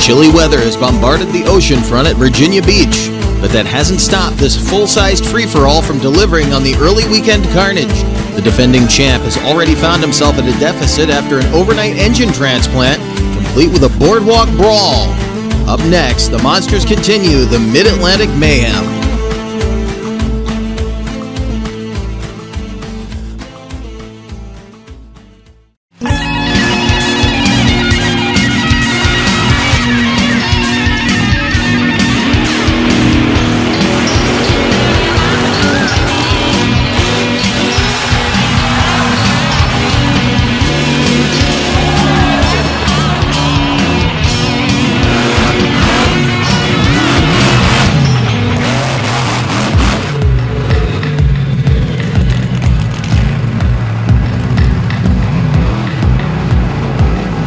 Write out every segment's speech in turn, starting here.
Chilly weather has bombarded the ocean front at Virginia Beach, but that hasn't stopped this full-sized free-for-all from delivering on the early weekend carnage. The defending champ has already found himself at a deficit after an overnight engine transplant, complete with a boardwalk brawl. Up next, the Monsters continue the Mid-Atlantic Mayhem.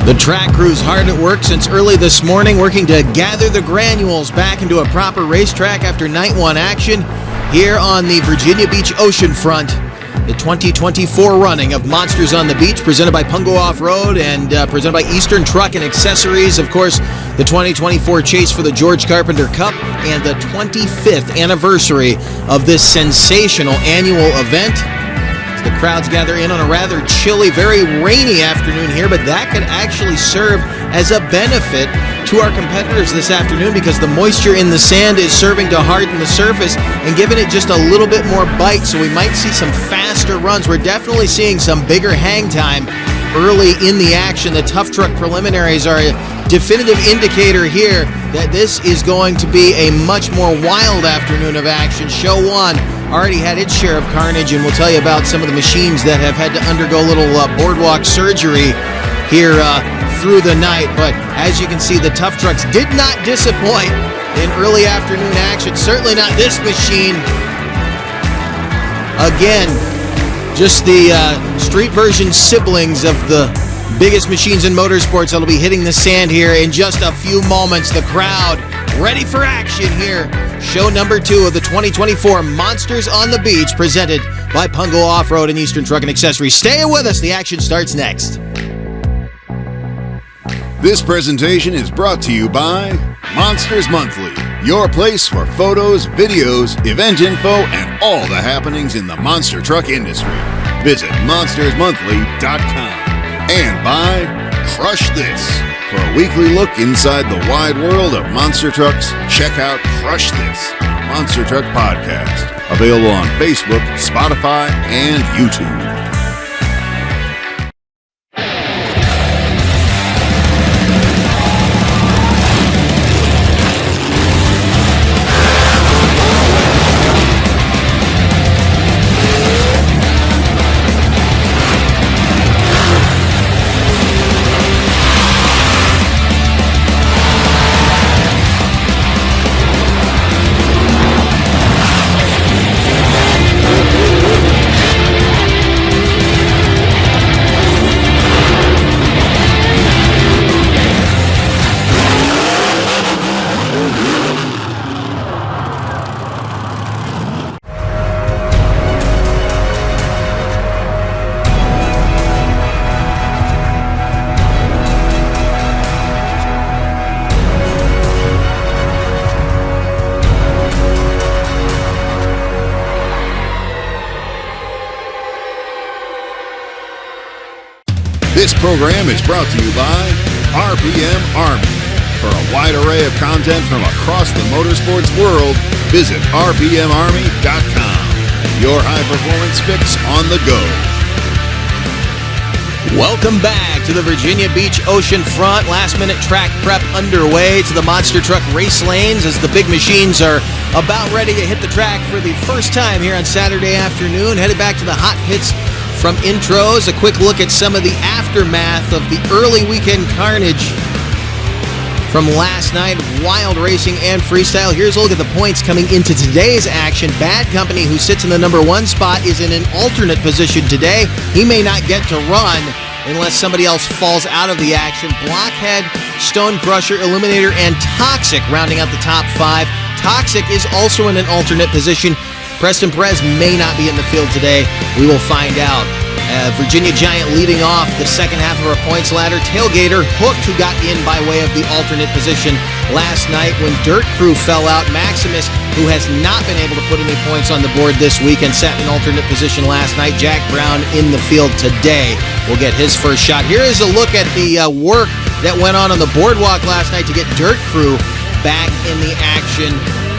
The track crew's hard at work since early this morning, working to gather the granules back into a proper racetrack after night one action here on the Virginia Beach oceanfront. The 2024 running of Monsters on the Beach, presented by Pungo Off-Road and presented by Eastern Truck and Accessories. Of course, the 2024 chase for the George Carpenter Cup and the 25th anniversary of this sensational annual event. The crowds gather in on a rather chilly, very rainy afternoon here, but that could actually serve as a benefit to our competitors this afternoon because the moisture in the sand is serving to harden the surface and giving it just a little bit more bite, so we might see some faster runs. We're definitely seeing some bigger hang time early in the action. The Tough Truck preliminaries are a definitive indicator here that this is going to be a much more wild afternoon of action. Show 1 already had its share of carnage, and we'll tell you about some of the machines that have had to undergo a little boardwalk surgery here through the night. But as you can see, the Tough Trucks did not disappoint in early afternoon action. Certainly not this machine. Again, just the street version siblings of the biggest machines in motorsports that'll be hitting the sand here in just a few moments. The crowd ready for action here. Show number 2 of the 2024 Monsters on the Beach, presented by Pungo Off-Road and Eastern Truck and Accessories. Stay with us. The action starts next. This presentation is brought to you by Monsters Monthly, your place for photos, videos, event info, and all the happenings in the monster truck industry. Visit monstersmonthly.com. And by Crush This. For a weekly look inside the wide world of monster trucks, check out Crush This, Monster Truck Podcast. Available on Facebook, Spotify, and YouTube. This program is brought to you by RPM Army. For a wide array of content from across the motorsports world, visit rpmarmy.com. Your high-performance fix on the go. Welcome back to the Virginia Beach oceanfront. Last-minute track prep underway to the monster truck race lanes as the big machines are about ready to hit the track for the first time here on Saturday afternoon. Headed back to the hot pits from intros. A quick look at some of the aftermath of the early weekend carnage from last night. Wild racing and freestyle. Here's a look at the points coming into today's action. Bad Company, who sits in the number 1 spot, is in an alternate position today. He may not get to run unless somebody else falls out of the action. Blockhead, Stone Crusher, Illuminator, and Toxic rounding out the top 5. Toxic is also in an alternate position. Preston Perez may not be in the field today. We will find out. Virginia Giant leading off the second half of our points ladder. Tailgater Hooked, who got in by way of the alternate position last night when Dirt Crew fell out. Maximus, who has not been able to put any points on the board this week and sat in alternate position last night. Jack Brown in the field today will get his first shot. Here is a look at the work that went on the boardwalk last night to get Dirt Crew back in the action.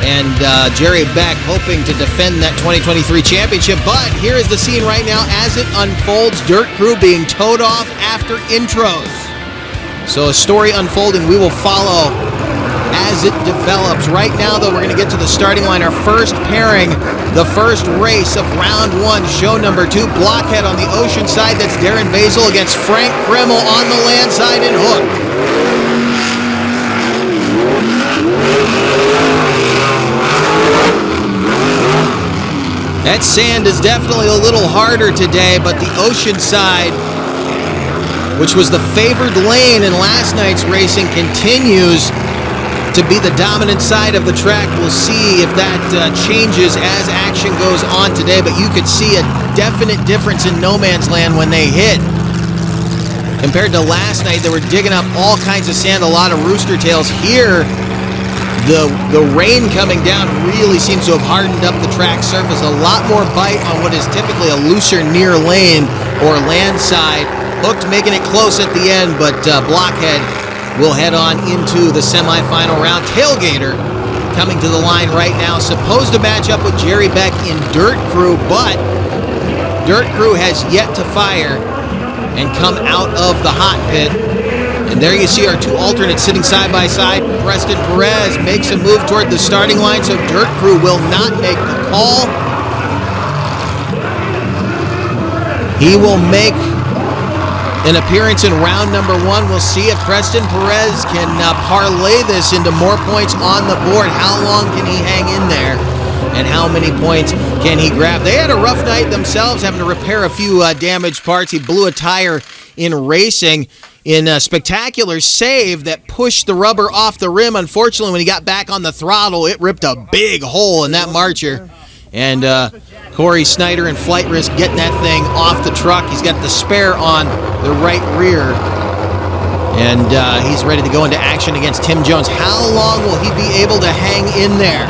And Jerry Beck hoping to defend that 2023 championship. But here is the scene right now as it unfolds. Dirt Crew being towed off after intros. So a story unfolding we will follow as it develops. Right now, though, we're going to get to the starting line. Our first pairing, the first race of round 1, show number 2. Blockhead on the ocean side. That's Darren Basil against Frank Krimmel on the land side and Hooked. That sand is definitely a little harder today, but the ocean side, which was the favored lane in last night's racing, continues to be the dominant side of the track. We'll see if that changes as action goes on today, but you could see a definite difference in no man's land when they hit. Compared to last night, they were digging up all kinds of sand, a lot of rooster tails. Here, the rain coming down really seems to have hardened up the track surface. A lot more bite on what is typically a looser near lane or land side. Hooked making it close at the end, but Blockhead will head on into the semifinal round. Tailgater coming to the line right now, supposed to match up with Jerry Beck in Dirt Crew, but Dirt Crew has yet to fire and come out of the hot pit. And there you see our two alternates sitting side by side. Preston Perez makes a move toward the starting line, so Dirt Crew will not make the call. He will make an appearance in round number 1. We'll see if Preston Perez can parlay this into more points on the board. How long can he hang in there? And how many points can he grab? They had a rough night themselves, having to repair a few damaged parts. He blew a tire in racing in a spectacular save that pushed the rubber off the rim. Unfortunately, when he got back on the throttle, it ripped a big hole in that marcher. And Corey Snyder in flight risk getting that thing off the truck. He's got the spare on the right rear. And he's ready to go into action against Tim Jones. How long will he be able to hang in there?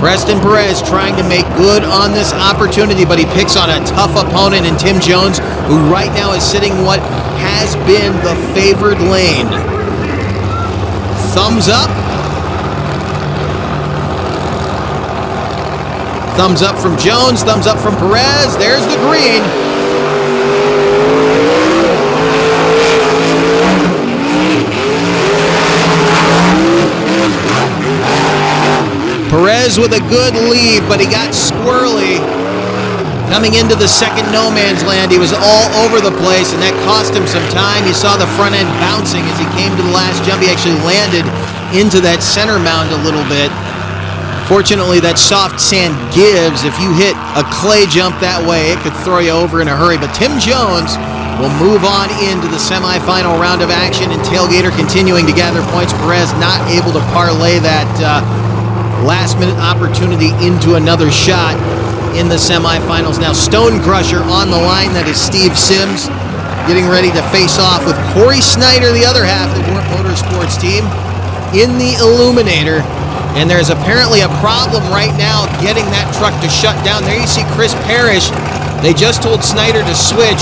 Preston Perez trying to make good on this opportunity, but he picks on a tough opponent in Tim Jones, who right now is sitting what has been the favored lane. Thumbs up. Thumbs up from Jones, thumbs up from Perez. There's the green. Perez with a good lead, but he got squirrely. Coming into the second no man's land, he was all over the place, and that cost him some time. You saw the front end bouncing as he came to the last jump. He actually landed into that center mound a little bit. Fortunately, that soft sand gives. If you hit a clay jump that way, it could throw you over in a hurry. But Tim Jones will move on into the semifinal round of action, and Tailgater continuing to gather points. Perez not able to parlay that last-minute opportunity into another shot in the semifinals. Now Stone Crusher on the line. That is Steve Sims getting ready to face off with Corey Snyder, the other half of the Warp Motorsports team, in the Illuminator. And there's apparently a problem right now getting that truck to shut down. There you see Chris Parrish. They just told Snyder to switch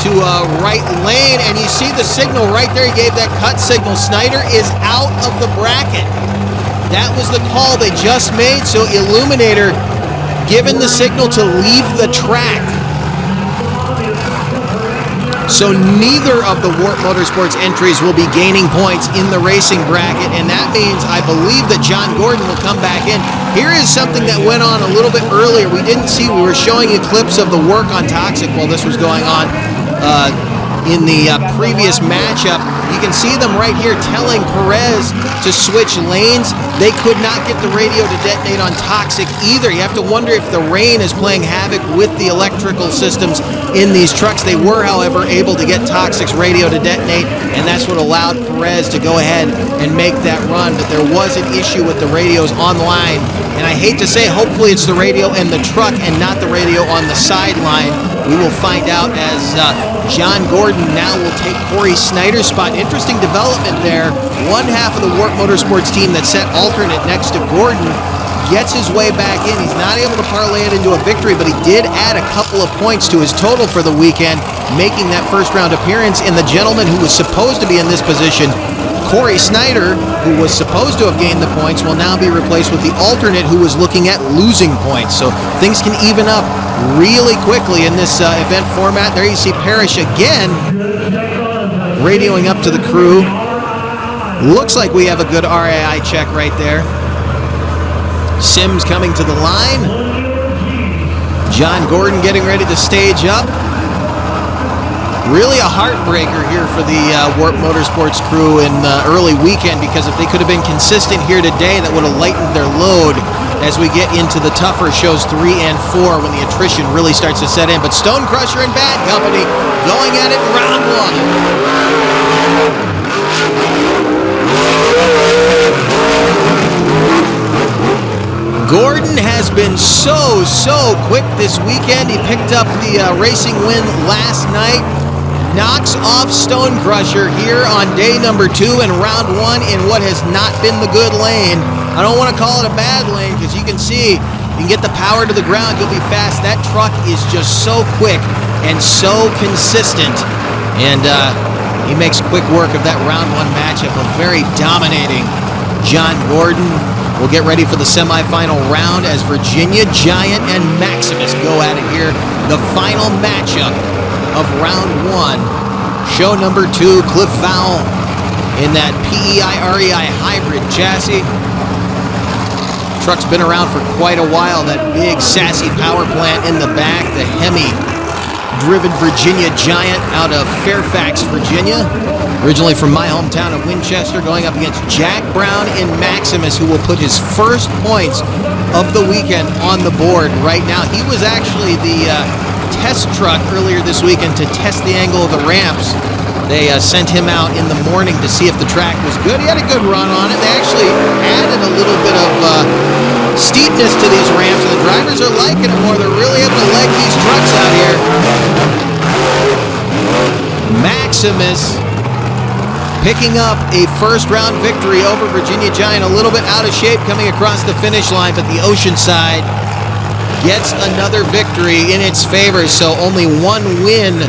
to right lane, and you see the signal right there. He gave that cut signal. Snyder is out of the bracket. That was the call they just made, so Illuminator given the signal to leave the track. So neither of the Warp Motorsports entries will be gaining points in the racing bracket, and that means I believe that John Gordon will come back in. Here is something that went on a little bit earlier. We didn't see, we were showing you clips of the work on Toxic while this was going on. In the previous matchup, you can see them right here telling Perez to switch lanes. They could not get the radio to detonate on Toxic either. You have to wonder if the rain is playing havoc with the electrical systems in these trucks. They were, however, able to get Toxic's radio to detonate, and that's what allowed Perez to go ahead and make that run. But there was an issue with the radios online, and I hate to say, hopefully it's the radio and the truck and not the radio on the sideline. We will find out as John Gordon now will take Corey Snyder's spot. Interesting development there. One half of the Warp Motorsports team that set alternate next to Gordon gets his way back in. He's not able to parlay it into a victory, but he did add a couple of points to his total for the weekend, making that first round appearance. And the gentleman who was supposed to be in this position, Corey Snyder, who was supposed to have gained the points, will now be replaced with the alternate who was looking at losing points. So things can even up really quickly in this event format. There you see Parrish again, radioing up to the crew. Looks like we have a good RAI check right there. Sims coming to the line. John Gordon getting ready to stage up. Really a heartbreaker here for the Warp Motorsports crew in the early weekend, because if they could have been consistent here today, that would have lightened their load as we get into the tougher shows 3 and 4 when the attrition really starts to set in. But Stone Crusher and Bad Company going at it in round 1. Gordon has been so quick this weekend. He picked up the racing win last night. Knocks off Stone Crusher here on day number 2 in round 1 in what has not been the good lane. I don't want to call it a bad lane, because you can see you can get the power to the ground, you'll be fast. That truck is just so quick and so consistent. And he makes quick work of that round 1 matchup, a very dominating John Gordon. We'll get ready for the semifinal round as Virginia Giant and Maximus go at it here. The final matchup of round 1. Show number 2, Cliff Vowell in that PEI-REI hybrid chassis. Truck's been around for quite a while. That big sassy power plant in the back. The Hemi-driven Virginia Giant out of Fairfax, Virginia. Originally from my hometown of Winchester, going up against Jack Brown in Maximus, who will put his first points of the weekend on the board right now. He was actually the test truck earlier this weekend to test the angle of the ramps. They sent him out in the morning to see if the track was good. He had a good run on it. They actually added a little bit of steepness to these ramps, and the drivers are liking it more. They're really able to leg these trucks out here. Maximus picking up a first-round victory over Virginia Giant. A little bit out of shape coming across the finish line, but the Oceanside gets another victory in its favor. So only one win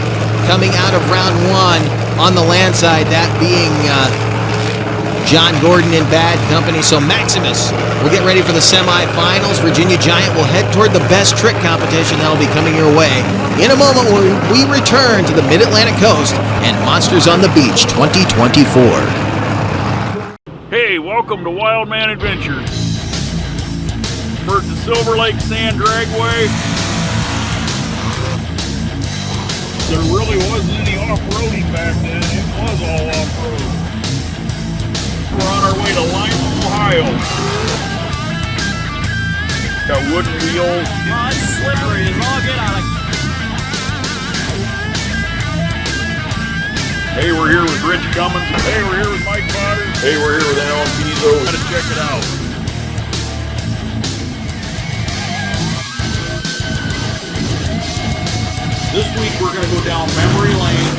coming out of round 1 on the land side, that being John Gordon in Bad Company. So Maximus will get ready for the semifinals. Virginia Giant will head toward the best trick competition that'll be coming your way in a moment when we return to the Mid-Atlantic Coast and Monsters on the Beach 2024. Hey, welcome to Wild Man Adventures. For the Silver Lake Sand Dragway, there really wasn't any off-roading back then. It was all off-road. We're on our way to Lima, Ohio. Got wooden wheels. Oh, it's slippery as all get out. Hey, we're here with Rich Cummins. Hey, we're here with Mike Potter. Hey, we're here with Alan Pizzo. Gotta check it out. This week we're gonna go down memory lane.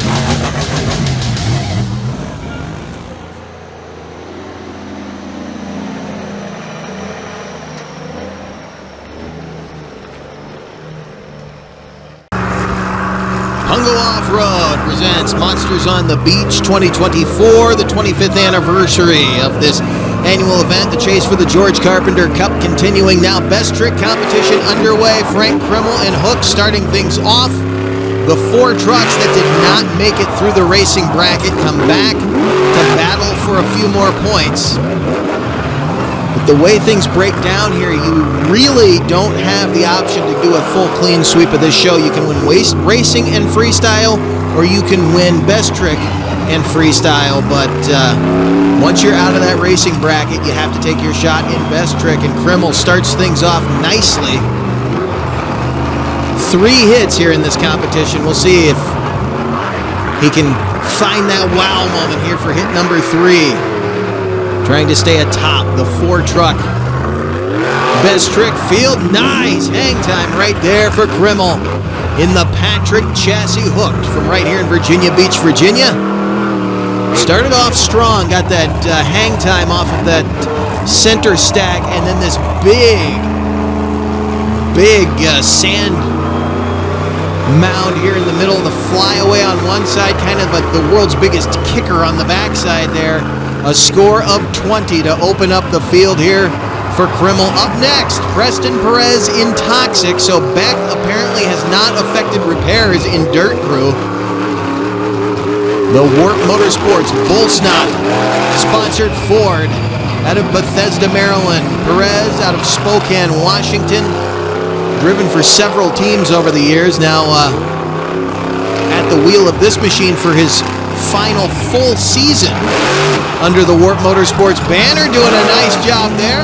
Pungo Off-Road presents Monsters on the Beach 2024, the 25th anniversary of this annual event. The chase for the George Carpenter Cup continuing now. Best trick competition underway. Frank Krimmel and Hook starting things off. The 4 trucks that did not make it through the racing bracket come back to battle for a few more points. But the way things break down here, you really don't have the option to do a full clean sweep of this show. You can win racing and freestyle, or you can win best trick and freestyle. But once you're out of that racing bracket, you have to take your shot in best trick. And Krimmel starts things off nicely. 3 hits here in this competition. We'll see if he can find that wow moment here for hit number 3. Trying to stay atop the 4 truck Best trick field, nice hang time right there for Grimmel in the Patrick chassis hooked from right here in Virginia Beach, Virginia. Started off strong, got that hang time off of that center stack, and then this big sand mound here in the middle of the flyaway on one side, kind of like the world's biggest kicker on the backside there. A score of 20 to open up the field here for Grimmel. Up next, Preston Perez in Toxic. So Beck apparently has not affected repairs in Dirt Crew. The Warp Motorsports Bull Snot, sponsored Ford out of Bethesda, Maryland. Perez out of Spokane, Washington. Driven for several teams over the years. Now at the wheel of this machine for his final full season under the Warp Motorsports banner. Doing a nice job there.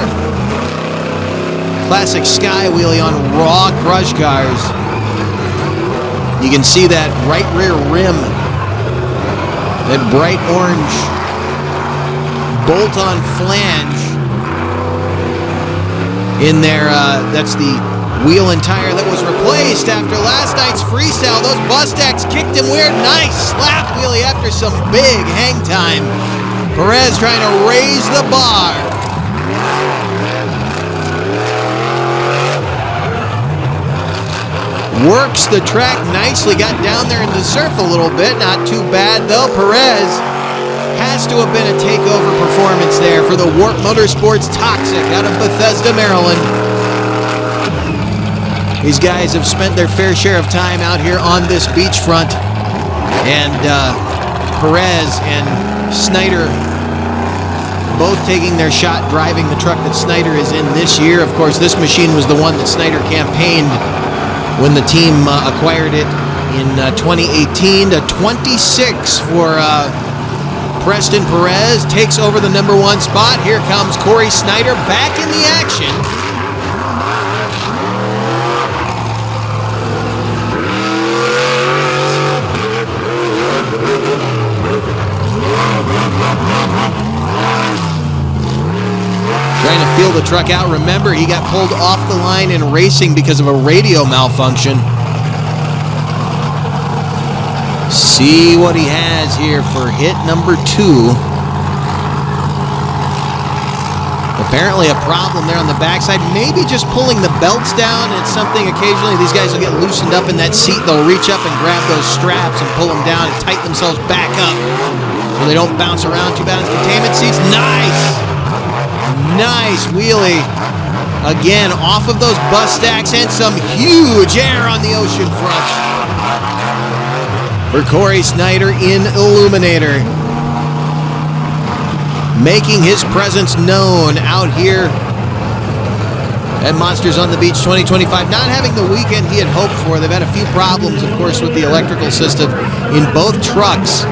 Classic sky wheelie on raw crush cars. You can see that right rear rim. That bright orange bolt-on flange in there. That's the wheel and tire that was replaced after last night's freestyle. Those bus stacks kicked him weird. Nice slap wheelie after some big hang time. Perez trying to raise the bar. Works the track nicely. Got down there in the surf a little bit. Not too bad though. Perez has to have been a takeover performance there for the Warp Motorsports Toxic out of Bethesda, Maryland. These guys have spent their fair share of time out here on this beachfront, and Perez and Snyder both taking their shot driving the truck that Snyder is in this year. Of course, this machine was the one that Snyder campaigned when the team acquired it in 2018. To 26 for Preston Perez, takes over the number one spot. Here comes Corey Snyder back in the action. Trying to feel the truck out. Remember, he got pulled off the line in racing because of a radio malfunction. See what he has here for hit number 2. Apparently a problem there on the backside. Maybe just pulling the belts down. It's something occasionally these guys will get loosened up in that seat. They'll reach up and grab those straps and pull them down and tighten themselves back up so they don't bounce around too bad in containment seats. Nice wheelie. Again, off of those bus stacks and some huge air on the ocean front for Corey Snyder in Illuminator. Making his presence known out here at Monsters on the Beach 2025. Not having the weekend he had hoped for. They've had a few problems, of course, with the electrical system in both trucks,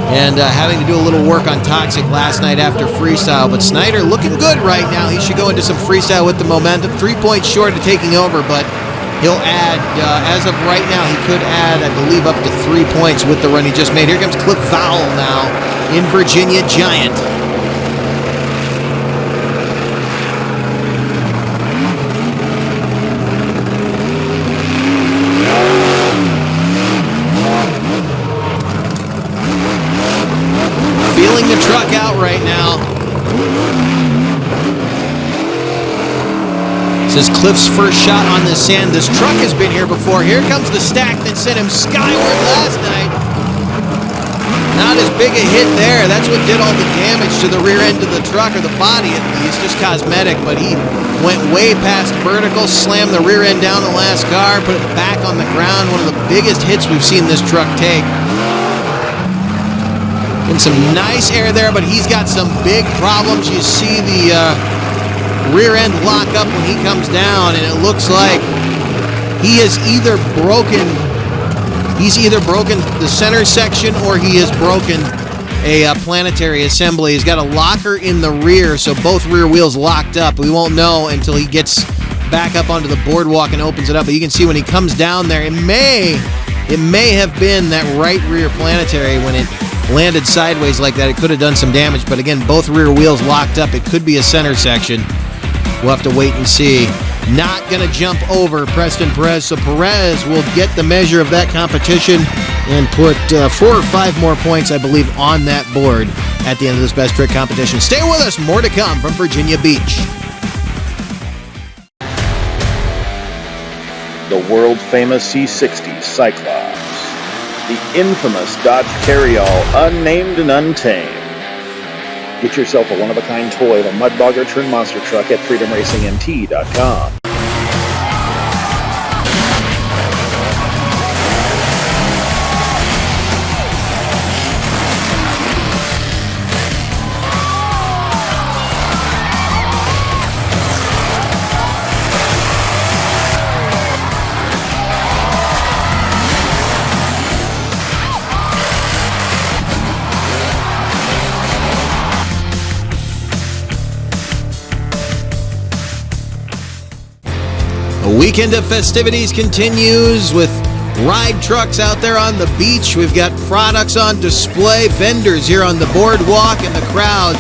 and having to do a little work on Toxic last night after Freestyle. But Snyder looking good right now. He should go into some Freestyle with the momentum. 3 points short of taking over, but he'll add, as of right now, he could add, I believe, up to 3 points with the run he just made. Here comes Cliff Vowell now in Virginia Giant. Feeling the truck out right now. This is Cliff's first shot on the sand. This truck has been here before. Here comes the stack that sent him skyward last night. Not as big a hit there. That's what did all the damage to the rear end of the truck, or the body at least, just cosmetic, but he went way past vertical, slammed the rear end down the last car, put it back on the ground. One of the biggest hits we've seen this truck take. And some nice air there, but he's got some big problems. You see the rear end lock up when he comes down, and it looks like he has either broken the center section, or he has broken a planetary assembly. He's got a locker in the rear, so both rear wheels locked up. We won't know until he gets back up onto the boardwalk and opens it up, but you can see when he comes down there, it may have been that right rear planetary. When it landed sideways like that, it could have done some damage, but again, both rear wheels locked up. It could be a center section. we'll have to wait and see. Not going to jump over Preston Perez, so Perez will get the measure of that competition and put 4 or 5 more points, I believe, on that board at the end of this best trick competition. Stay with us, more to come from Virginia Beach. The world-famous C60 Cyclops, the infamous Dodge Carryall Unnamed and Untamed. Get yourself a one-of-a-kind toy of a mud-bogger-turned monster truck at freedomracingmt.com. A weekend of festivities continues with ride trucks out there on the beach. We've got products on display, vendors here on the boardwalk, and the crowd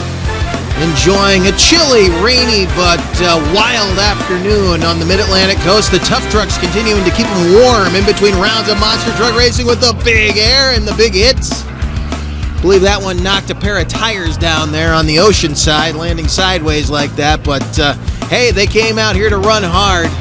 enjoying a chilly, rainy, but wild afternoon on the Mid-Atlantic coast. The tough trucks continuing to keep them warm in between rounds of monster truck racing with the big air and the big hits. I believe that one knocked a pair of tires down there on the ocean side, landing sideways like that. But hey, they came out here to run hard.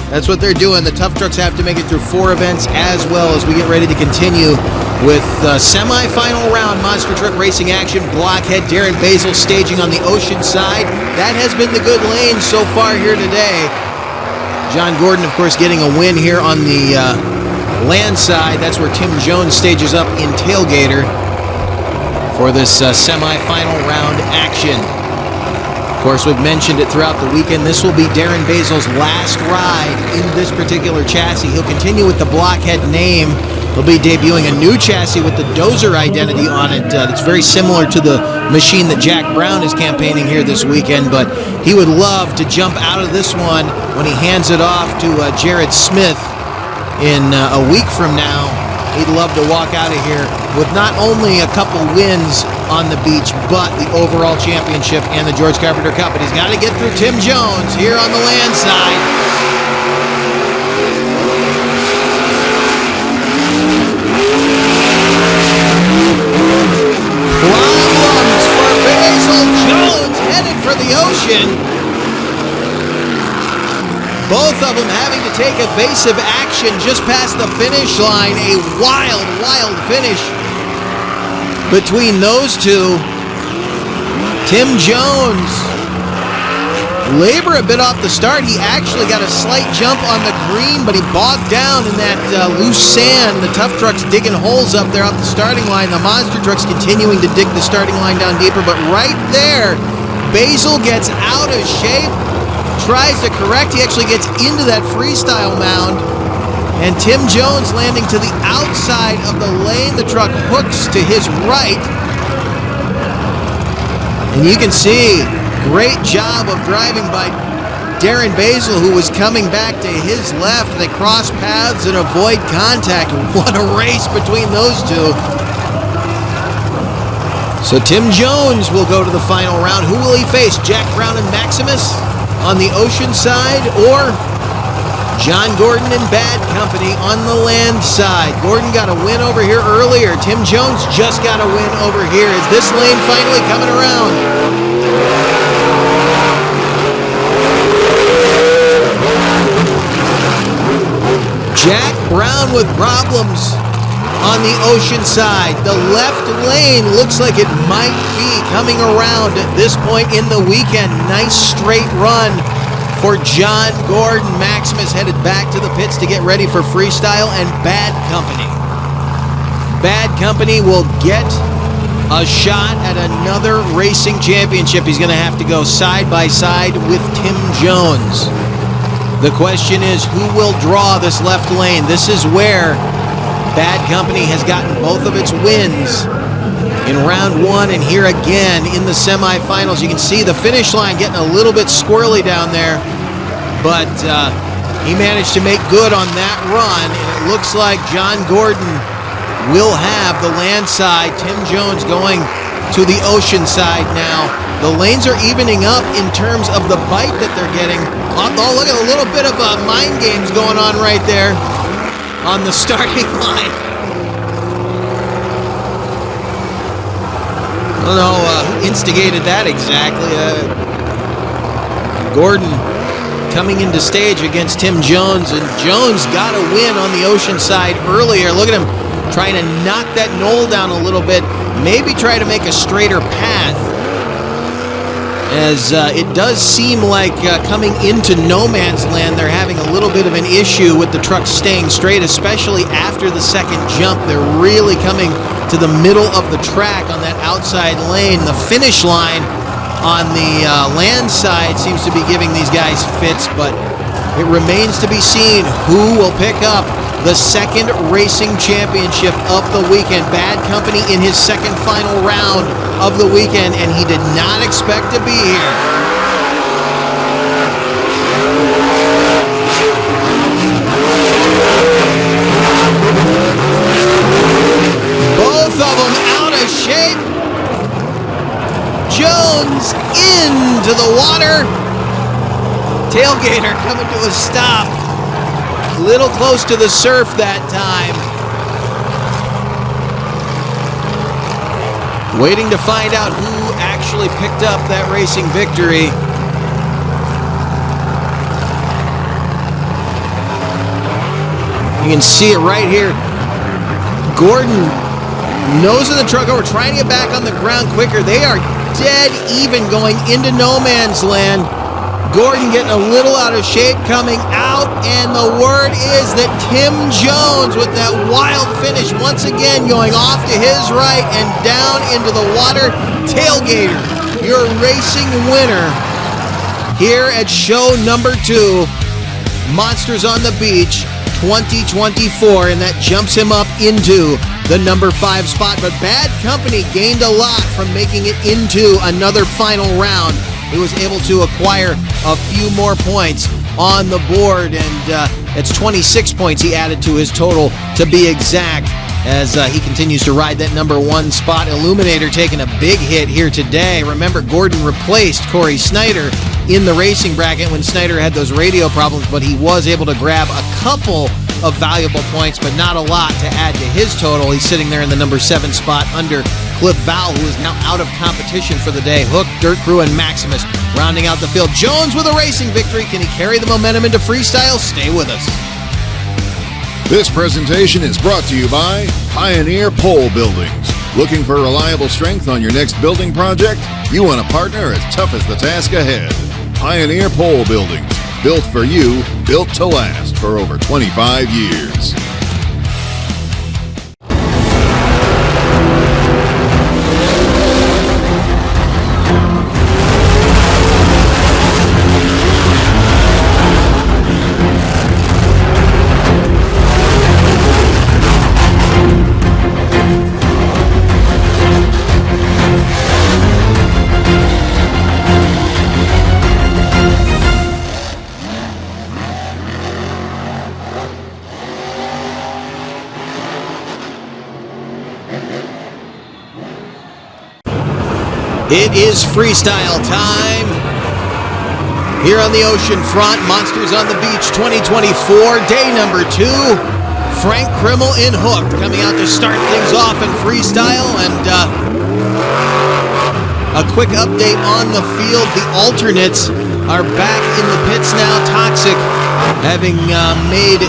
That's what they're doing. The tough trucks have to make it through 4 events as well as we get ready to continue with semi-final round monster truck racing action. Blockhead Darren Basil staging on the ocean side. That has been the good lane so far here today. John Gordon, of course, getting a win here on the land side. That's where Tim Jones stages up in Tailgater for this semi-final round action. Of course, we've mentioned it throughout the weekend. This will be Darren Basil's last ride in this particular chassis. He'll continue with the Blockhead name. He'll be debuting a new chassis with the Dozer identity on it. That's very similar to the machine that Jack Brown is campaigning here this weekend, but he would love to jump out of this one when he hands it off to Jared Smith in a week from now. He'd love to walk out of here with not only a couple wins on the beach, but the overall championship and the George Carpenter Cup. But he's got to get through Tim Jones here on the land side. Problems for Basil Jones, headed for the ocean. Both of them having to take evasive action just past the finish line. A wild, wild finish between those two. Tim Jones, labor a bit off the start. He actually got a slight jump on the green, but he bogged down in that loose sand. The tough trucks digging holes up there off the starting line. The monster trucks continuing to dig the starting line down deeper, but right there, Basil gets out of shape. Tries to correct. He actually gets into that freestyle mound. And Tim Jones landing to the outside of the lane. The truck hooks to his right. And you can see, great job of driving by Darren Basil, who was coming back to his left. They cross paths and avoid contact. What a race between those two. So Tim Jones will go to the final round. Who will he face? Jack Brown and Maximus on the ocean side, or John Gordon and Bad Company on the land side? Gordon got a win over here earlier. Tim Jones just got a win over here. Is this lane finally coming around? Jack Brown with problems on the ocean side. The left lane looks like it might be coming around at this point in the weekend. Nice straight run for John Gordon. Maximus headed back to the pits to get ready for Freestyle, and Bad Company. Bad Company will get a shot at another racing championship. He's going to have to go side by side with Tim Jones. The question is, who will draw this left lane? This is where Bad Company has gotten both of its wins in round 1 and here again in the semifinals. You can see the finish line getting a little bit squirrely down there, but he managed to make good on that run, and it looks like John Gordon will have the land side. Tim Jones going to the ocean side now. The lanes are evening up in terms of the bite that they're getting. Oh, look at a little bit of mind games going on right there on the starting line. I don't know who instigated that exactly. Gordon coming into stage against Tim Jones, and Jones got a win on the ocean side earlier. Look at him trying to knock that knoll down a little bit, maybe try to make a straighter path, as it does seem like coming into no man's land, they're having a little bit of an issue with the truck staying straight, especially after the second jump. They're really coming to the middle of the track on that outside lane. The finish line on the land side seems to be giving these guys fits, but it remains to be seen who will pick up the second racing championship of the weekend. Bad Company in his second final round of the weekend, and he did not expect to be here. Both of them out of shape. Jones into the water. Tailgater coming to a stop. A little close to the surf that time. Waiting to find out who actually picked up that racing victory. You can see it right here. Gordon, nose of the truck over, trying to get back on the ground quicker. They are dead even going into no man's land. Gordon getting a little out of shape coming out, and the word is that Tim Jones with that wild finish once again going off to his right and down into the water. Tailgater, your racing winner here at show number 2, Monsters on the Beach 2024, and that jumps him up into the number 5 spot. But Bad Company gained a lot from making it into another final round. He was able to acquire a few more points on the board, and it's 26 points he added to his total, to be exact, as he continues to ride that number 1 spot. Illuminator taking a big hit here today. Remember, Gordon replaced Corey Snyder in the racing bracket when Snyder had those radio problems, but he was able to grab a couple of valuable points, but not a lot to add to his total. He's sitting there in the number 7 spot under Cliff Val, who is now out of competition for the day. Hook, Dirt Crew, and Maximus rounding out the field. Jones with a racing victory. Can he carry the momentum into freestyle? Stay with us. This presentation is brought to you by Pioneer Pole Buildings. Looking for reliable strength on your next building project? You want a partner as tough as the task ahead. Pioneer Pole Buildings. Built for you, built to last for over 25 years. It is freestyle time here on the ocean front. Monsters on the Beach 2024, day number 2. Frank Krimmel in Hook coming out to start things off in freestyle. And a quick update on the field. The alternates are back in the pits now. Toxic having made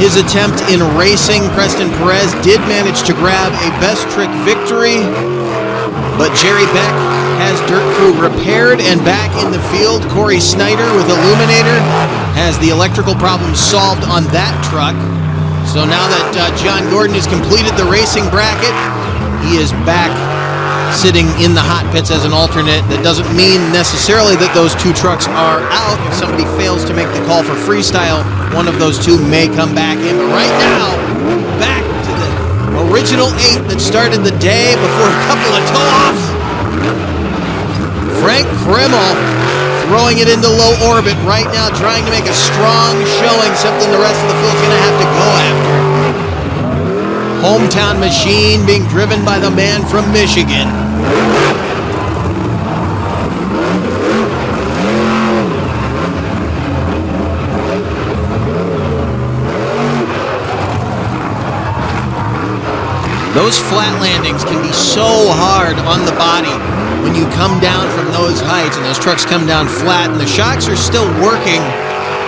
his attempt in racing. Preston Perez did manage to grab a best trick victory, but Jerry Beck has Dirt Crew repaired and back in the field. Corey Snyder with Illuminator has the electrical problems solved on that truck. So now that John Gordon has completed the racing bracket, he is back sitting in the hot pits as an alternate. That doesn't mean necessarily that those 2 trucks are out. If somebody fails to make the call for freestyle, one of those 2 may come back in. But right now, back to the original 8 that started the day before a couple of toe-offs. Frank Krimmel throwing it into low orbit right now, trying to make a strong showing, something the rest of the field's going to have to go after. Hometown machine being driven by the man from Michigan. Those flat landings can be so hard on the body when you come down from those heights and those trucks come down flat and the shocks are still working,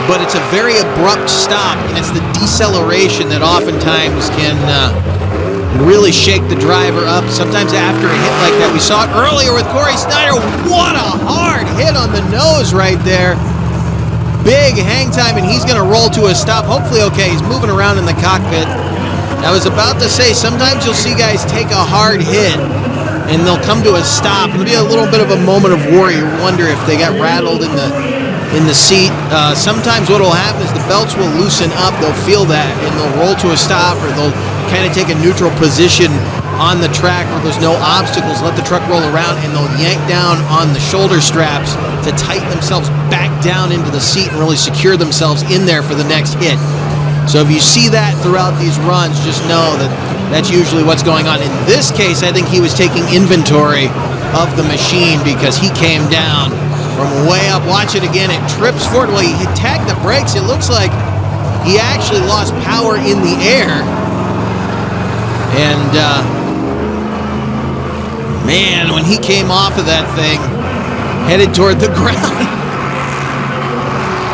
but it's a very abrupt stop, and it's the deceleration that oftentimes can really shake the driver up. Sometimes after a hit like that, we saw it earlier with Corey Snyder. What a hard hit on the nose right there. Big hang time, and he's going to roll to a stop. Hopefully okay. He's moving around in the cockpit. I was about to say, sometimes you'll see guys take a hard hit and they'll come to a stop. It'll be a little bit of a moment of worry. You wonder if they got rattled in the seat. Sometimes what will happen is the belts will loosen up. They'll feel that and they'll roll to a stop, or they'll kind of take a neutral position on the track where there's no obstacles. Let the truck roll around and they'll yank down on the shoulder straps to tighten themselves back down into the seat and really secure themselves in there for the next hit. So if you see that throughout these runs, just know that that's usually what's going on. In this case, I think he was taking inventory of the machine because he came down from way up. Watch it again. It trips forward. Well, he tagged the brakes. It looks like he actually lost power in the air. And, man, when he came off of that thing, headed toward the ground,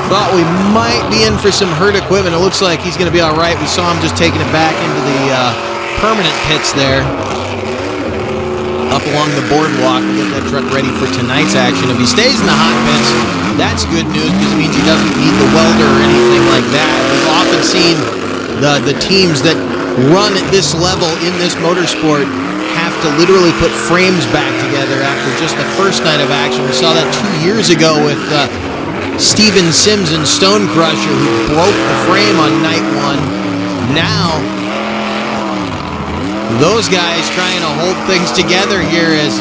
thought we might be in for some hurt equipment. It looks like he's going to be all right. We saw him just taking it back into the permanent pits there, up along the boardwalk to get that truck ready for tonight's action. If he stays in the hot pits, that's good news because it means he doesn't need the welder or anything like that. We've often seen the teams that run at this level in this motorsport have to literally put frames back together after just the first night of action. We saw that 2 years ago with Steven Sims and Stone Crusher, who broke the frame on night one. Now, those guys trying to hold things together here as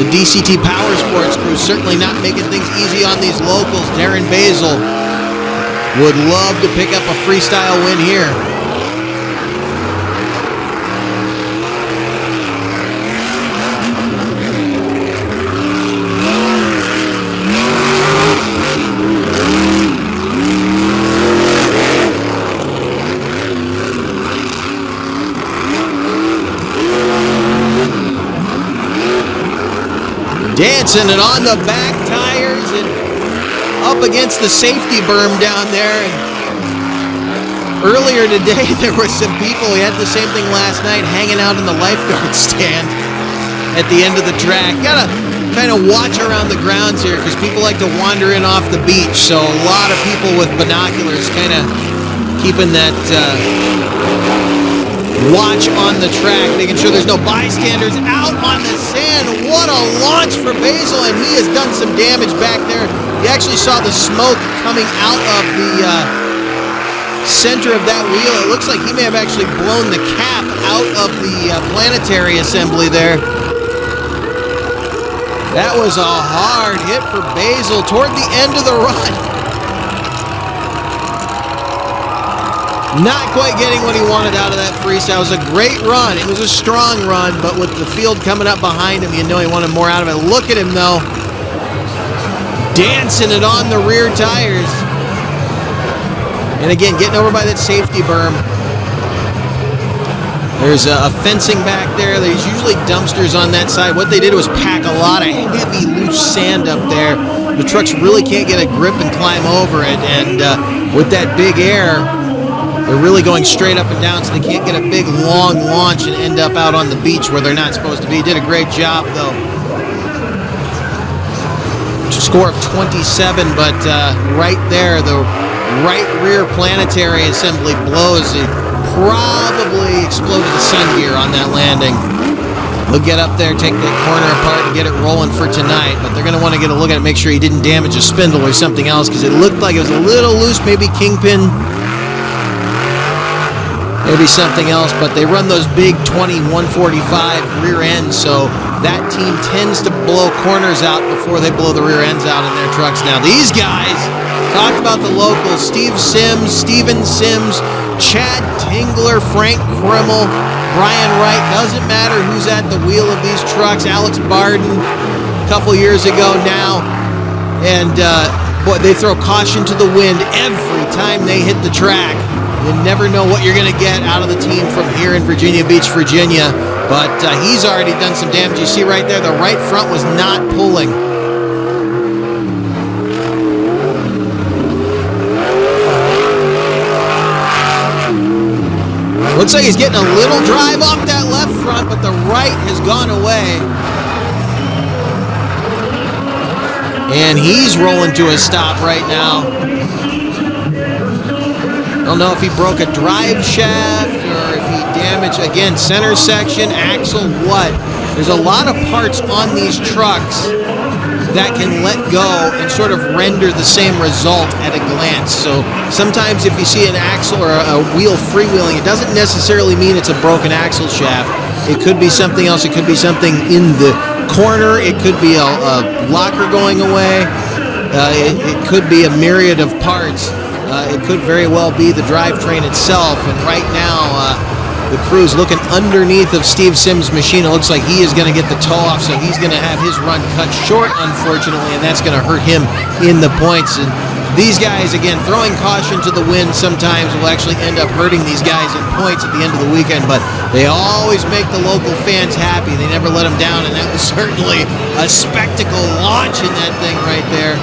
the DCT Power Sports crew certainly not making things easy on these locals. Darren Basil would love to pick up a freestyle win here. Dancing it on the back tires and up against the safety berm down there. And earlier today, there were some people, we had the same thing last night, hanging out in the lifeguard stand at the end of the track. You gotta kind of watch around the grounds here because people like to wander in off the beach. So a lot of people with binoculars kind of keeping that watch on the track, making sure there's no bystanders out on the sand. What a launch for Basil, and he has done some damage back there. You actually saw the smoke coming out of the center of that wheel. It looks like he may have actually blown the cap out of the planetary assembly there. That was a hard hit for Basil toward the end of the run. Not quite getting what he wanted out of that freestyle. It was a great run. It was a strong run, but with the field coming up behind him, you know he wanted more out of it. Look at him, though. Dancing it on the rear tires. And again, getting over by that safety berm. There's a fencing back there. There's usually dumpsters on that side. What they did was pack a lot of heavy, loose sand up there. The trucks really can't get a grip and climb over it. And with that big air, they're really going straight up and down, so they can't get a big, long launch and end up out on the beach where they're not supposed to be. Did a great job, though. Score of 27, but right there, the right rear planetary assembly blows. It probably exploded the sun gear on that landing. They'll get up there, take that corner apart, and get it rolling for tonight, but they're going to want to get a look at it, make sure he didn't damage a spindle or something else, because it looked like it was a little loose, maybe kingpin, maybe something else, but they run those big 20-145 rear ends, so that team tends to blow corners out before they blow the rear ends out in their trucks. Now these guys, talked about the locals, Steven Sims, Chad Tingler, Frank Krimmel, Brian Wright, doesn't matter who's at the wheel of these trucks, Alex Barden a couple years ago now, and boy, they throw caution to the wind every time they hit the track. You never know what you're going to get out of the team from here in Virginia Beach, Virginia. But he's already done some damage. You see right there, the right front was not pulling. Looks like he's getting a little drive off that left front, but the right has gone away. And he's rolling to a stop right now. I don't know if he broke a drive shaft or if he damaged, again, center section, axle, what. There's a lot of parts on these trucks that can let go and sort of render the same result at a glance. So sometimes if you see an axle or a wheel freewheeling, it doesn't necessarily mean it's a broken axle shaft. It could be something else. It could be something in the corner. It could be a locker going away. It could be a myriad of parts. It could very well be the drivetrain itself. And right now, the crew's looking underneath of Steve Sims' machine. It looks like he is going to get the toe off, so he's going to have his run cut short, unfortunately, and that's going to hurt him in the points. And these guys, again, throwing caution to the wind sometimes will actually end up hurting these guys in points at the end of the weekend, but they always make the local fans happy. They never let them down, and that was certainly a spectacle launch in that thing right there.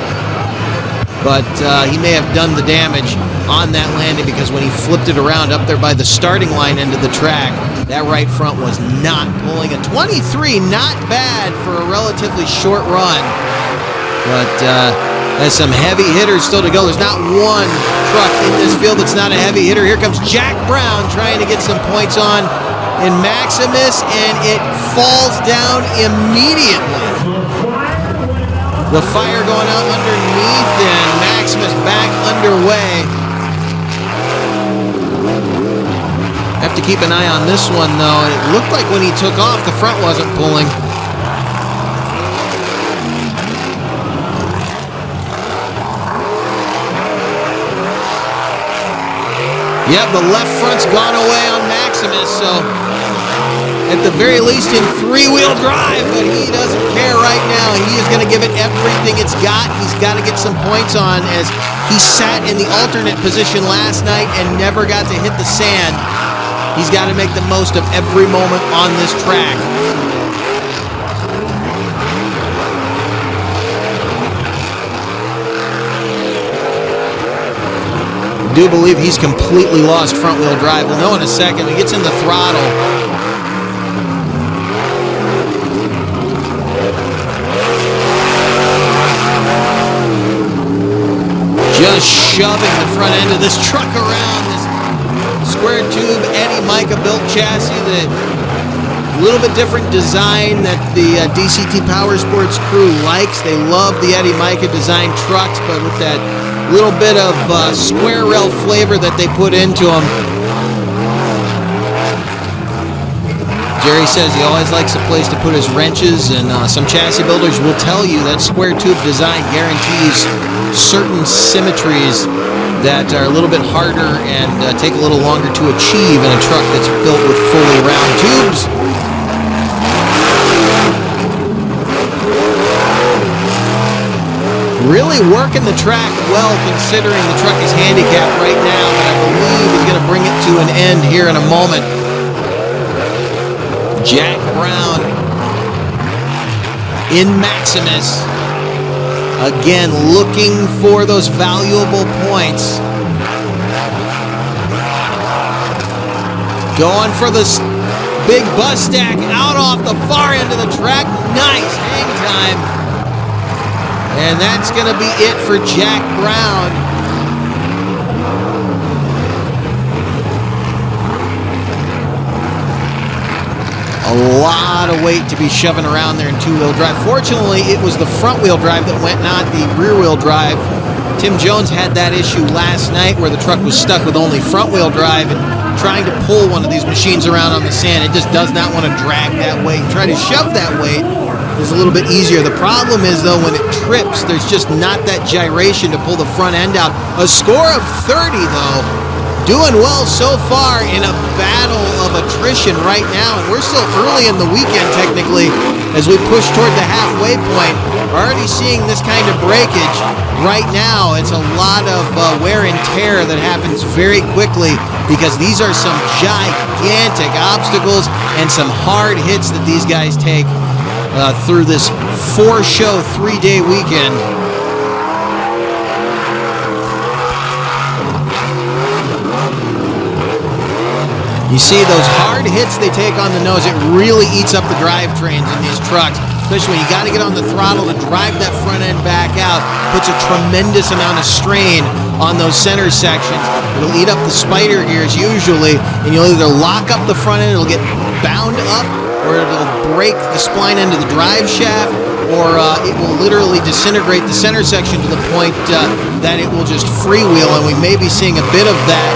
But he may have done the damage on that landing because when he flipped it around up there by the starting line end of the track, that right front was not pulling. A 23, not bad for a relatively short run. But there's some heavy hitters still to go. There's not one truck in this field that's not a heavy hitter. Here comes Jack Brown trying to get some points on in Maximus, and it falls down immediately. The fire going out underneath, and Maximus back underway. Have to keep an eye on this one, though. It looked like when he took off, the front wasn't pulling. Yep, the left front's gone away on Maximus, so at the very least in three-wheel drive, but he doesn't care right now. He is going to give it everything it's got. He's got to get some points on as he sat in the alternate position last night and never got to hit the sand. He's got to make the most of every moment on this track. I do believe he's completely lost front-wheel drive. We'll know in a second. He gets in the throttle. Just shoving the front end of this truck around this square tube Eddie Mica built chassis. The little bit different design that the DCT Power Sports crew likes. They love the Eddie Mica design trucks, but with that little bit of square rail flavor that they put into them. Jerry says he always likes a place to put his wrenches, and some chassis builders will tell you that square tube design guarantees certain symmetries that are a little bit harder and take a little longer to achieve in a truck that's built with fully round tubes. Really working the track well considering the truck is handicapped right now, but I believe he's going to bring it to an end here in a moment. Jack Brown in Maximus, again looking for those valuable points. Going for this big bus stack out off the far end of the track. Nice hang time. And that's going to be it for Jack Brown. A lot of weight to be shoving around there in two-wheel drive. Fortunately, it was the front-wheel drive that went, not the rear-wheel drive. Tim Jones had that issue last night where the truck was stuck with only front-wheel drive, and trying to pull one of these machines around on the sand, it just does not want to drag that weight. Try to shove that weight is a little bit easier. The problem is, though, when it trips, there's just not that gyration to pull the front end out. A score of 30, though. Doing well so far in a battle of attrition right now, and we're still early in the weekend technically as we push toward the halfway point. We're already seeing this kind of breakage right now. It's a lot of wear and tear that happens very quickly because these are some gigantic obstacles and some hard hits that these guys take through this 4-show, 3-day weekend. You see those hard hits they take on the nose, it really eats up the drivetrains in these trucks, especially when you got to get on the throttle to drive that front end back out. Puts a tremendous amount of strain on those center sections. It'll eat up the spider gears usually, and you'll either lock up the front end, it'll get bound up, or it'll break the spline end of the drive shaft, or it will literally disintegrate the center section to the point that it will just freewheel, and we may be seeing a bit of that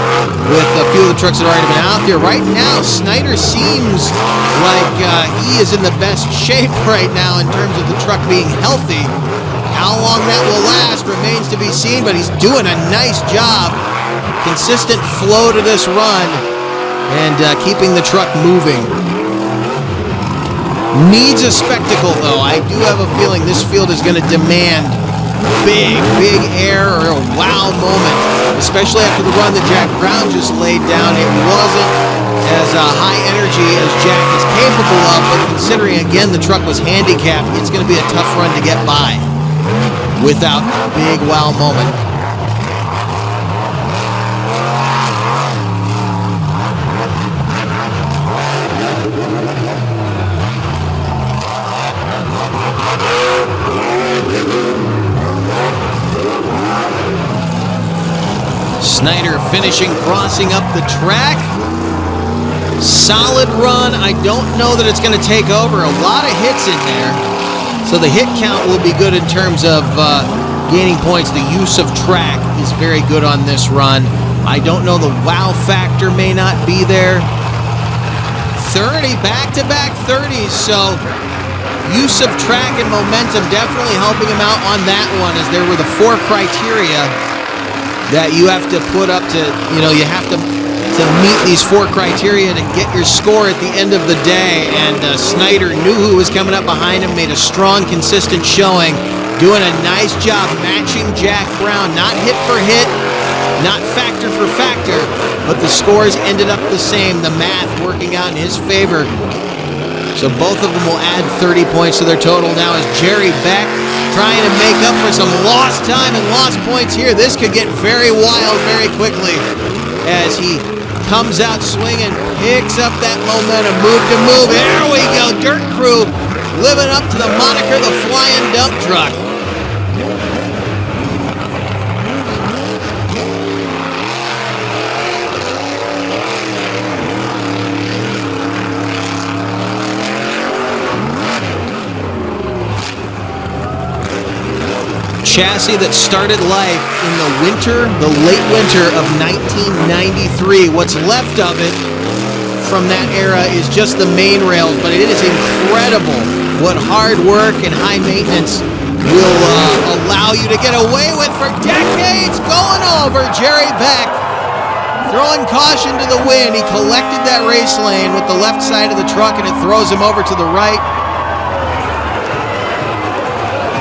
with a few of the trucks that have already been out there. Right now, Snyder seems like he is in the best shape right now in terms of the truck being healthy. How long that will last remains to be seen, but he's doing a nice job. Consistent flow to this run and keeping the truck moving. Needs a spectacle, though. I do have a feeling this field is going to demand big air or a wow moment, especially after the run that Jack Brown just laid down. It wasn't as high energy as Jack is capable of, but considering, again, the truck was handicapped, it's going to be a tough run to get by without a big wow moment. Snyder finishing, crossing up the track. Solid run. I don't know that it's going to take over. A lot of hits in there. So the hit count will be good in terms of gaining points. The use of track is very good on this run. I don't know, the wow factor may not be there. 30, back-to-back 30s. So use of track and momentum definitely helping him out on that one, as there were the 4 criteria that you have to put up to, you have to meet these 4 criteria to get your score at the end of the day. And Snyder knew who was coming up behind him, made a strong, consistent showing, doing a nice job matching Jack Brown, not hit for hit, not factor for factor, but the scores ended up the same, the math working out in his favor. So both of them will add 30 points to their total now as Jerry Beck trying to make up for some lost time and lost points here. This could get very wild very quickly as he comes out swinging, picks up that momentum, move to move. There we go, Dirt Crew living up to the moniker, the Flying Dump Truck. Chassis that started life in the late winter of 1993. What's left of it from that era is just the main rails, but it is incredible what hard work and high maintenance will allow you to get away with for decades. Going over Jerry Beck, throwing caution to the wind. He collected that race lane with the left side of the truck, and it throws him over to the right.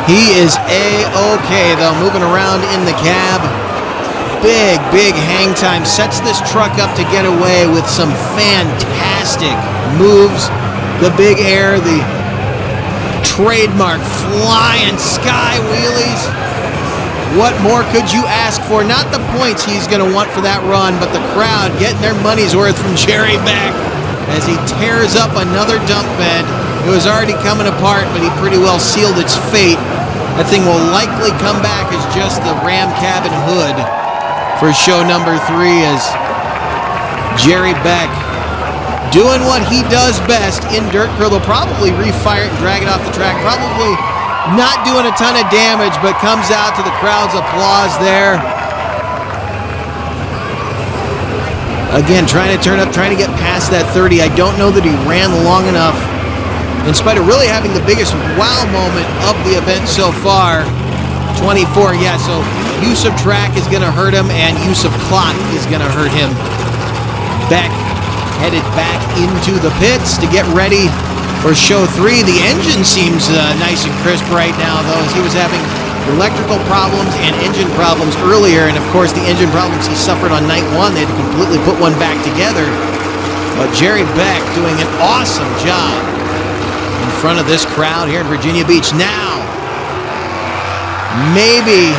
He is A-okay, though, moving around in the cab. Big hang time. Sets this truck up to get away with some fantastic moves. The big air, the trademark flying sky wheelies. What more could you ask for? Not the points he's going to want for that run, but the crowd getting their money's worth from Jerry Beck as he tears up another dump bed. It was already coming apart, but he pretty well sealed its fate. That thing will likely come back as just the ram cabin hood for show number 3, as Jerry Beck doing what he does best in dirt curl. They'll probably refire it and drag it off the track. Probably not doing a ton of damage, but comes out to the crowd's applause there. Again, trying to turn up, trying to get past that 30. I don't know that he ran long enough, in spite of really having the biggest wow moment of the event so far. 24, yeah, so use of track is going to hurt him, and use of clock is going to hurt him. Beck headed back into the pits to get ready for show 3. The engine seems nice and crisp right now, though, as he was having electrical problems and engine problems earlier. And, of course, the engine problems he suffered on night 1, they had to completely put one back together. But Jerry Beck doing an awesome job in front of this crowd here in Virginia Beach. Now, maybe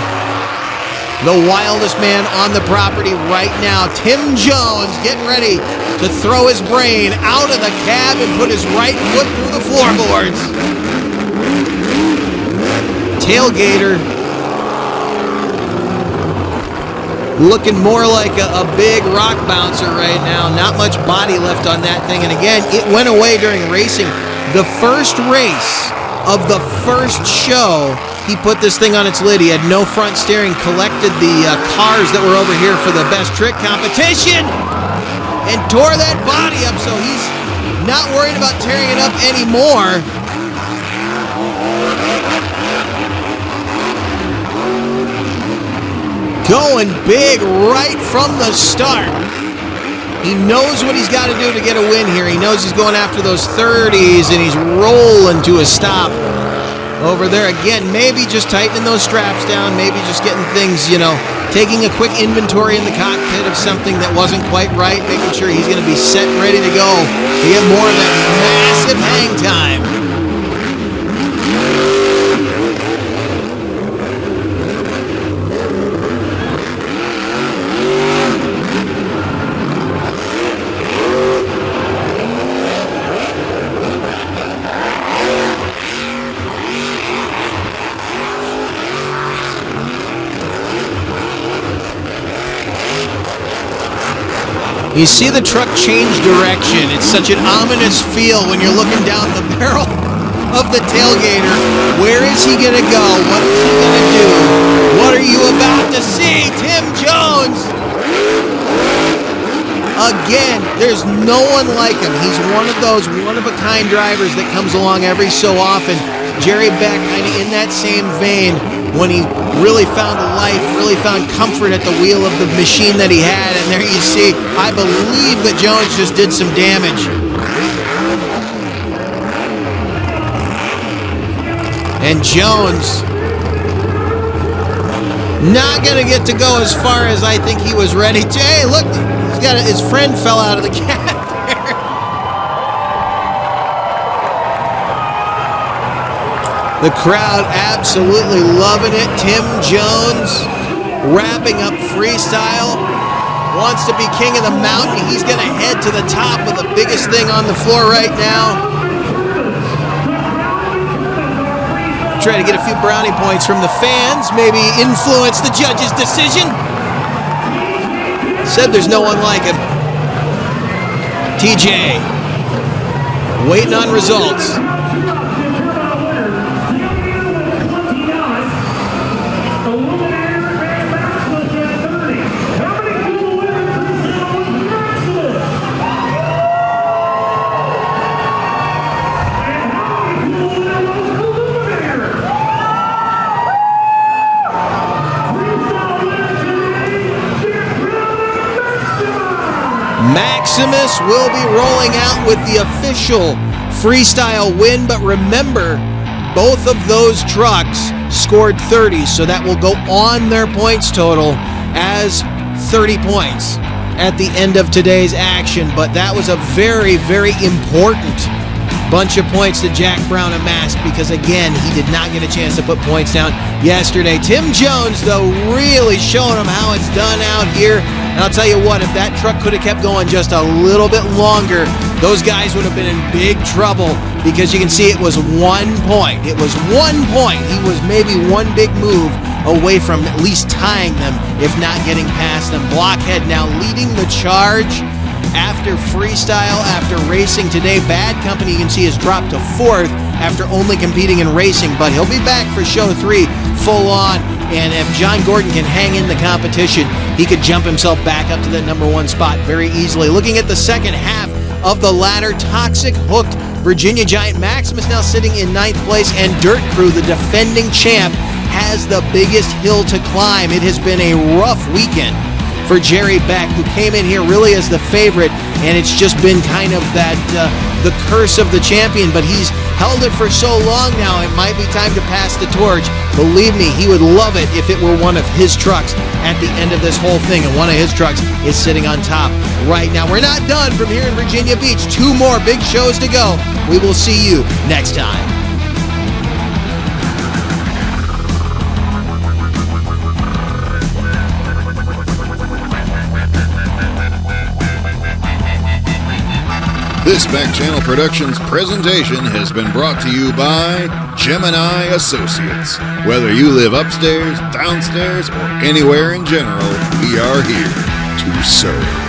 the wildest man on the property right now, Tim Jones, getting ready to throw his brain out of the cab and put his right foot through the floorboards. Tailgater looking more like a big rock bouncer right now. Not much body left on that thing. And again, it went away during racing. The first race of the first show, he put this thing on its lid. He had no front steering, collected the cars that were over here for the best trick competition, and tore that body up, so he's not worried about tearing it up anymore. Going big right from the start. He knows what he's got to do to get a win here. He knows he's going after those 30s, and he's rolling to a stop over there. Again, maybe just tightening those straps down, maybe just getting things, taking a quick inventory in the cockpit of something that wasn't quite right, making sure he's going to be set and ready to go to get more of that massive hang time. You see the truck change direction. It's such an ominous feel when you're looking down the barrel of the tailgater. Where is he going to go? What is he going to do? What are you about to see? Tim Jones! Again, there's no one like him. He's one of those one-of-a-kind drivers that comes along every so often. Jerry Beck kind of in that same vein when he really found life, really found comfort at the wheel of the machine that he had. And there you see, I believe that Jones just did some damage. And Jones not going to get to go as far as I think he was ready to. Hey, look, his friend fell out of the cab there. The crowd absolutely loving it. Tim Jones wrapping up Freestyle. Wants to be king of the mountain. He's going to head to the top of the biggest thing on the floor right now. Try to get a few brownie points from the fans. Maybe influence the judge's decision. Said there's no one like him. TJ waiting on results. Maximus will be rolling out with the official Freestyle win, but remember, both of those trucks scored 30, so that will go on their points total as 30 points at the end of today's action. But that was a very, very important bunch of points that Jack Brown amassed, because again, he did not get a chance to put points down yesterday. Tim Jones, though, really showing him how it's done out here. And I'll tell you what, if that truck could have kept going just a little bit longer, those guys would have been in big trouble, because you can see it was 1 point. It was 1 point. He was maybe one big move away from at least tying them, if not getting past them. Blockhead now leading the charge after Freestyle, after racing today. Bad Company, you can see, has dropped to 4th after only competing in racing, but he'll be back for show 3 full on. And if John Gordon can hang in the competition, he could jump himself back up to the #1 spot very easily. Looking at the second half of the ladder, Toxic Hooked Virginia Giant Maximus now sitting in 9th place, and Dirt Crew, the defending champ, has the biggest hill to climb. It has been a rough weekend for Jerry Beck, who came in here really as the favorite, and it's just been kind of that the curse of the champion, but he's held it for so long now, it might be time to pass the torch. Believe me, he would love it if it were one of his trucks at the end of this whole thing, and one of his trucks is sitting on top right now. We're not done from here in Virginia Beach. 2 more big shows to go. We will see you next time. This Back Channel Productions presentation has been brought to you by Gemini Associates. Whether you live upstairs, downstairs, or anywhere in general, we are here to serve.